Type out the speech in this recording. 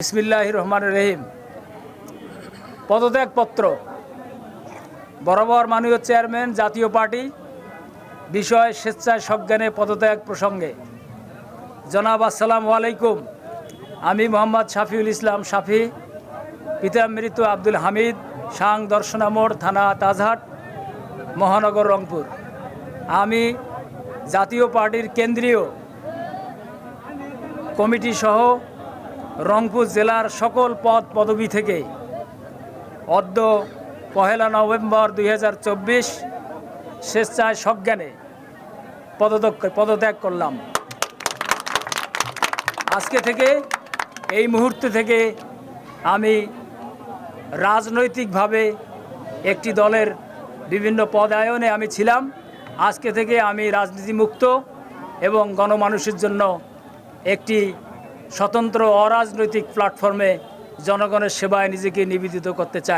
বিসমিল্লাহির রহমানির রহিম। পদত্যাগপত্র বরাবর মাননীয় চেয়ারম্যান জাতীয় পার্টি বিষয় স্বেচ্ছায় সজ্ঞানে পদত্যাগ প্রসঙ্গে জনাব আসসালামু আলাইকুম। আমি মোহাম্মদ শাফিউল ইসলাম শাফি, পিতা মৃত আব্দুল হামিদ, সাং দর্শনা মোড়, থানা তাজহাট, মহানগর রংপুর। আমি জাতীয় পার্টির কেন্দ্রীয় কমিটি সহ রংপুর জেলার সকল পদ পদবি থেকে অদ্য 1 নভেম্বর 2024 স্বেচ্ছায় সজ্ঞানে পদত্যাগ করলাম। আজকে থেকে, এই মুহূর্তে থেকে আমি রাজনৈতিকভাবে একটি দলের বিভিন্ন পদায়নে আমি ছিলাম। আজকে থেকে আমি রাজনীতিমুক্ত এবং গণমানুষের জন্য একটি স্বতন্ত্র অরাজনৈতিক প্ল্যাটফর্মে জনগণের সেবায় নিজেকে নিবেদিত করতে চাই।